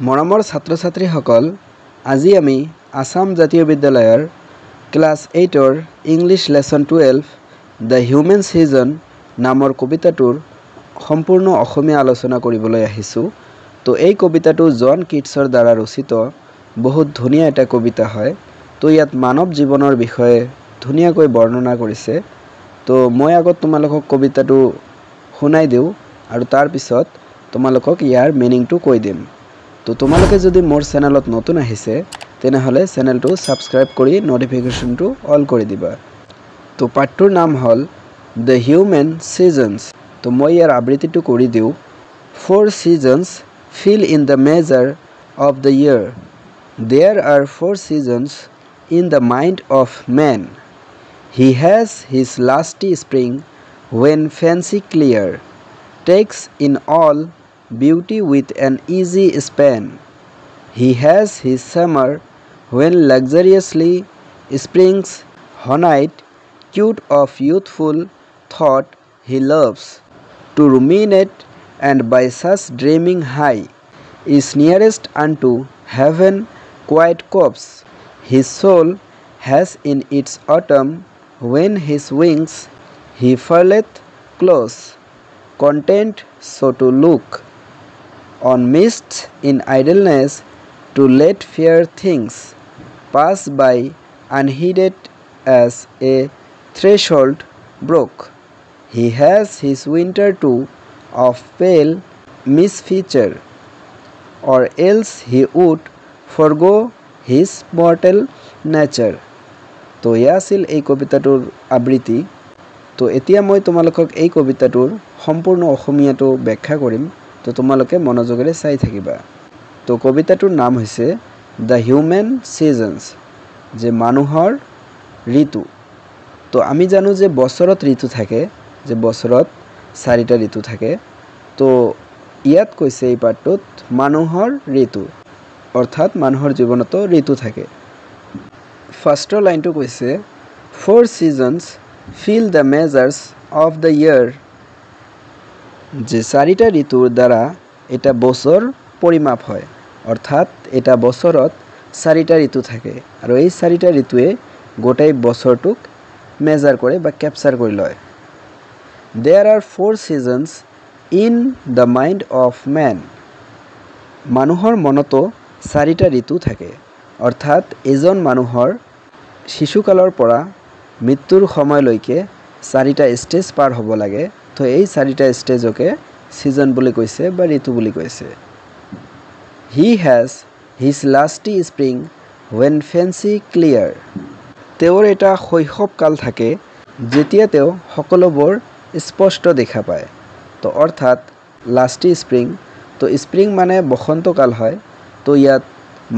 মৰমৰ ছাত্ৰ-ছাত্ৰীসকল, আজি আমি আসাম জাতীয় বিদ্যালয়ৰ ক্লাছ 8ৰ English lesson 12 the human season নামৰ কবিতাটোৰ সম্পূৰ্ণ অসমীয়া আলোচনা কৰিবলৈ আহিছোঁ। তো এই কবিতাটো জন কিটছৰ দ্বাৰা ৰচিত বহুত ধুনীয়া এটা কবিতা হয়। তো ইয়াত মানৱ জীৱনৰ বিষয়ে ধুনীয়াকৈ বৰ্ণনা কৰিছে। তো মই আগত তোমালোকক কবিতাটো শুনাই দিওঁ আৰু তাৰ পিছত তোমালোকক ইয়াৰ মিনিংটো কৈ দিম। তো তোমালোকে যদি মোৰ চেনেলত নতুন আহিছে তেনেহলে চেনেলটো সাবস্ক্ৰাইব কৰি নোটিফিকেশনটো অল কৰি দিবা। তো পাঠটোৰ নাম হ'ল দ্য হিউমেন সিজনস। তো মই ইয়াৰ আবৃত্তিটো কৰি দিওঁ। 4 seasons fill in the measure of the year. There are 4 seasons in the mind of man. He has his lusty spring when fancy clear takes in all beauty with an easy span. He has his summer when luxuriously springs honeyed cute of youthful thought he loves to ruminate, and by such dreaming high is nearest unto heaven quiet copse. His soul has in its autumn when his wings he furleth close, content so to look on mists in idleness, to let fair things pass by unheeded as a threshold broke. He has his winter too of pale misfeature, or else he would forgo his mortal nature. তো এয়া আছিল এই কবিতাটোৰ আবৃত্তি। তো এতিয়া মই তোমালোকক এই কবিতাটোৰ সম্পূৰ্ণ অসমীয়াটো ব্যাখ্যা কৰিম। তো তোমালোকে মনোযোগেৰে চাই থাকিবা। তো কবিতাটোৰ নাম হৈছে দ্য হিউমেন সিজনস, যে মানুহৰ ঋতু। তো আমি জানো যে বছৰত ঋতু থাকে, যে বছৰত 4টা ঋতু থাকে। তো ইয়াত কৈছে এই পাঠটোত মানুহৰ ঋতু, অৰ্থাৎ মানুহৰ জীৱনতো ঋতু থাকে। ফাৰ্ষ্টৰ লাইনটো কৈছে 4 seasons fill the measures of the year, যে 4টা ঋতুৰ দ্বাৰা এটা বছৰ পৰিমাপ হয়, অৰ্থাৎ এটা বছৰত 4টা ঋতু থাকে আৰু এই 4টা ঋতুৱে গোটেই বছৰটোক মেজাৰ কৰে বা ক্যাপচাৰ কৰি লয়। There are 4 seasons in the mind of man. মানুহৰ মনতো 4টা ঋতু থাকে, অৰ্থাৎ এজন মানুহৰ শিশুকালৰ পৰা মৃত্যুৰ সময়লৈকে 4টা ষ্টেজ পাৰ হ'ব লাগে। তো এই 4টা ষ্টেজকে সিজন বুলি কৈছে বা ঋতু বুলি কৈছে। He has his lusty spring when fancy clear. তেওঁৰ এটা শৈশৱকাল থাকে যেতিয়া তেওঁ সকলোবোৰ স্পষ্ট দেখা পায়। তো অৰ্থাৎ লাষ্টি স্প্ৰিং, তো স্প্ৰিং মানে বসন্তকাল হয়। তো ইয়াত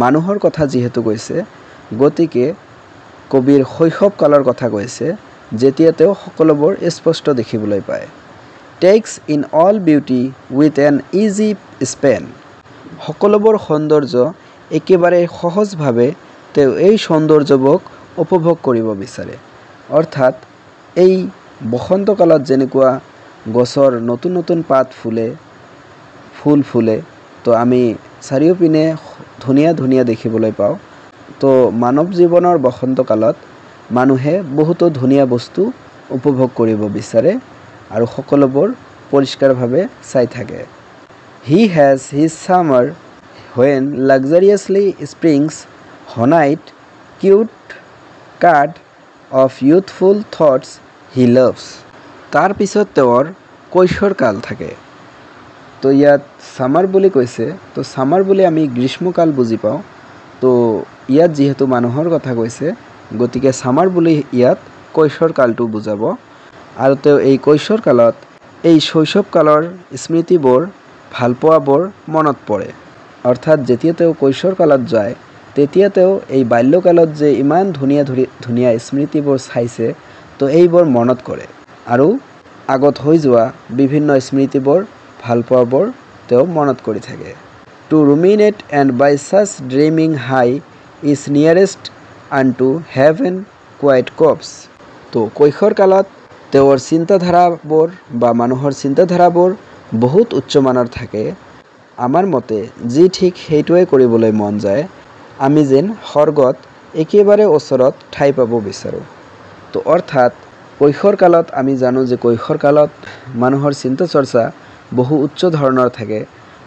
মানুহৰ কথা যিহেতু কৈছে, গতিকে কবিৰ শৈশৱকালৰ কথা কৈছে যেতিয়া তেওঁ সকলোবোৰ স্পষ্ট দেখিবলৈ পায়। Takes in all beauty with an easy span. সকলোবোৰ সৌন্দৰ্য একেবাৰে সহজভাৱে তেওঁ এই সৌন্দৰ্যবোক উপভোগ কৰিব বিচাৰে। অৰ্থাৎ এই বসন্তকালত যেনেকুৱা গছৰ নতুন নতুন পাত ফুলে, ফুল ফুলে, তো আমি চাৰিওপিনে ধুনীয়া ধুনীয়া দেখিবলৈ পাওঁ। তো মানৱ জীৱনৰ বসন্তকালত মানুহে বহুতো ধুনীয়া বস্তু উপভোগ কৰিব বিচাৰে আৰু সকলোবোৰ পৰিষ্কাৰভাৱে চাই থাকে। He has his summer when luxuriously springs honeyed cute cud of youthful thoughts he loves. তাৰ পিছত তেওঁৰ কৈশোৰকাল থাকে। তো ইয়াত সামাৰ বুলি কৈছে। তো সামাৰ বুলি আমি গ্ৰীষ্মকাল বুজি পাওঁ। তো ইয়াত যিহেতু মানুহৰ কথা কৈছে, গতিকে সামাৰ বুলি ইয়াত কৈশোৰকালটো বুজাব। আৰু তেওঁ এই কৈশোৰকালত এই শৈশৱকালৰ স্মৃতিবোৰ ভালপোৱাবোৰ মনত পৰে। অৰ্থাৎ যেতিয়া তেওঁ কৈশোৰকালত যায় তেতিয়া তেওঁ এই বাল্যকালত যে ইমান ধুনীয়া ধুনীয়া স্মৃতিবোৰ চাইছে, তো এইবোৰ মনত কৰে আৰু আগত হৈ যোৱা বিভিন্ন স্মৃতিবোৰ ভালপোৱাবোৰ তেওঁ মনত কৰি থাকে। To ruminate, and by such dreaming high is nearest unto heaven quiet copse. তো কৈশোৰকালত তেওঁৰ চিন্তাধাৰাবোৰ বা মানুহৰ চিন্তাধাৰাবোৰ বহুত উচ্চমানৰ থাকে আমাৰ মতে যি ঠিক সেইটোৱে কৰিবলৈ মন যায় আমি যেন স্বৰ্গত একেবাৰে ওচৰত ঠাই পাব বিচাৰোঁ। তো অৰ্থাৎ কৈশোৰকালত আমি জানো যে কৈশোৰকালত মানুহৰ চিন্তা চৰ্চা বহু উচ্চ ধৰণৰ থাকে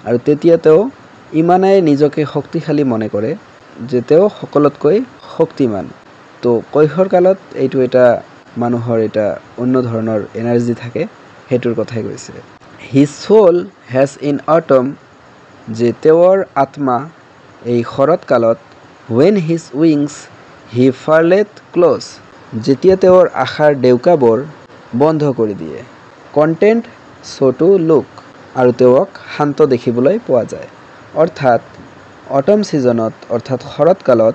আৰু তেতিয়া তেওঁ ইমানেই নিজকে শক্তিশালী মনে কৰে যে তেওঁ সকলোতকৈ শক্তিমান। তো কৈশোৰকালত এইটো এটা মানুহৰ এটা অন্য ধৰণৰ এনাৰ্জি থাকে, সেইটোৰ কথাই কৈছে। His soul has in autumn, যে তেওঁৰ আত্মা এই শৰৎকালত, when his wings he furleth close, যেতিয়া তেওঁৰ আশাৰ ডেউকাবোৰ বন্ধ কৰি দিয়ে। কণ্টেণ্ট চ' টু লুক, আৰু তেওঁক শান্ত দেখিবলৈ পোৱা যায়। অৰ্থাৎ অটম ছিজনত অৰ্থাৎ শৰৎকালত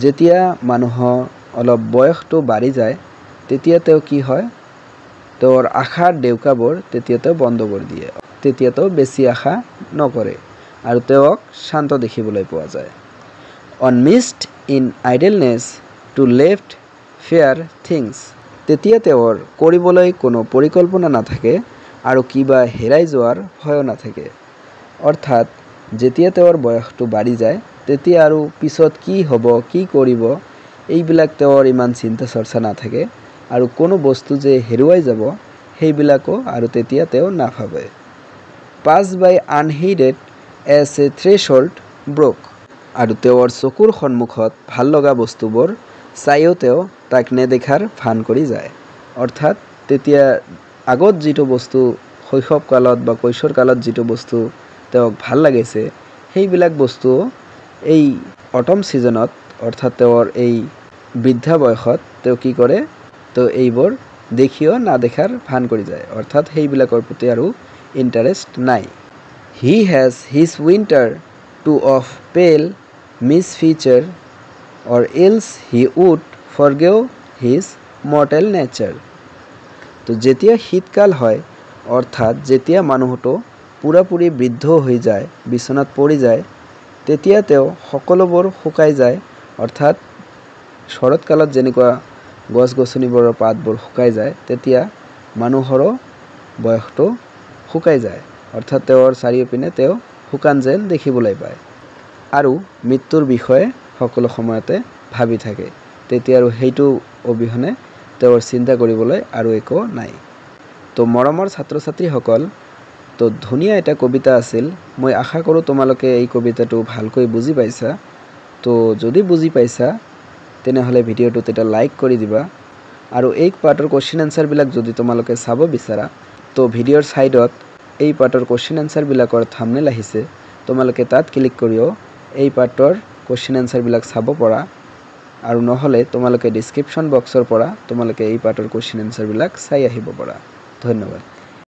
যেতিয়া মানুহৰ অলপ বয়সটো বাঢ়ি যায় তেতিয়া তেওঁ কি হয়, তেওঁৰ আশাৰ ডেউকাবোৰ তেতিয়া তেওঁ বন্ধ কৰি দিয়ে, তেতিয়া তেওঁ বেছি আশা নকৰে আৰু তেওঁক শান্ত দেখিবলৈ পোৱা যায়। On mist in idleness to left fair things, তেতিয়া তেওঁৰ কৰিবলৈ কোনো পৰিকল্পনা নাথাকে আৰু কিবা হেৰাই যোৱাৰ ভয়ো নাথাকে। অৰ্থাৎ যেতিয়া তেওঁৰ বয়সটো বাঢ়ি যায় তেতিয়া আৰু পিছত কি হ'ব কি কৰিব এইবিলাক তেওঁৰ ইমান চিন্তা চৰ্চা নাথাকে আৰু কোনো বস্তু যে হেৰুৱাই যাব সেইবিলাকো আৰু তেতিয়া তেওঁ নাভাবে। পাছ বাই আনহিডেড এজ এ থ্ৰেছহোল্ড ব্ৰক, আৰু তেওঁৰ চকুৰ সন্মুখত ভাল লগা বস্তুবোৰ চাইও তেওঁ তাক নেদেখাৰ ভান কৰি যায়। অৰ্থাৎ তেতিয়া আগত যিটো বস্তু শৈশৱকালত বা কৈশোৰকালত যিটো বস্তু তেওঁক ভাল লাগিছে সেইবিলাক বস্তু এই অটম ছিজনত অৰ্থাৎ তেওঁৰ এই বৃদ্ধা বয়সত তেওঁ কি কৰে, তো এইবোৰ দেখিও নাদেখাৰ ভান কৰি যায়, অৰ্থাৎ সেইবিলাকৰ প্ৰতি আৰু ইণ্টাৰেষ্ট নাই। He has his winter too of pale misfeature or else he would forgave his mortal nature, তো যেতিয়া শীতকাল হয় অৰ্থাৎ যেতিয়া মানুহটো পূৰাপূৰি বৃদ্ধ হৈ যায়, বিচনাত পৰি যায়, তেতিয়া তেওঁ সকলোবোৰ শুকাই যায়। অৰ্থাৎ শৰৎকালত যেনেকুৱা গছ গছনিবোৰৰ পাতবোৰ শুকাই যায় তেতিয়া মানুহৰো বয়সটো শুকাই যায়, অৰ্থাৎ তেওঁৰ চাৰিওপিনে তেওঁ শুকান যেন দেখিবলৈ পায় আৰু মৃত্যুৰ বিষয়ে সকলো সময়তে ভাবি থাকে। তেতিয়া আৰু সেইটো অবিহনে তেওঁৰ চিন্তা কৰিবলৈ আৰু একো নাই। তো মৰমৰ ছাত্ৰ ছাত্ৰীসকল, তো ধুনীয়া এটা কবিতা আছিল। মই আশা কৰোঁ তোমালোকে এই কবিতাটো ভালকৈ বুজি পাইছা। তো যদি বুজি পাইছা তেনেহ'লে ভিডিঅ'টোত এটা লাইক কৰি দিবা আৰু এই পাৰ্টৰ কুৱেশ্যন এনচাৰবিলাক যদি তোমালোকে চাব বিচাৰা তো ভিডিঅ'ৰ ছাইডত এই পাৰ্টৰ কুৱেশ্যন এনচাৰবিলাকৰ থাম্বনেইল আহিছে, তোমালোকে তাত ক্লিক কৰিও এই পাৰ্টৰ কুৱেশ্যন এনচাৰবিলাক চাব পৰা, আৰু নহ'লে তোমালোকে ডিছক্ৰিপশ্যন বক্সৰ পৰা তোমালোকে এই পাৰ্টৰ কুৱেশ্যন এনচাৰবিলাক চাই আহিব পৰা। ধন্যবাদ।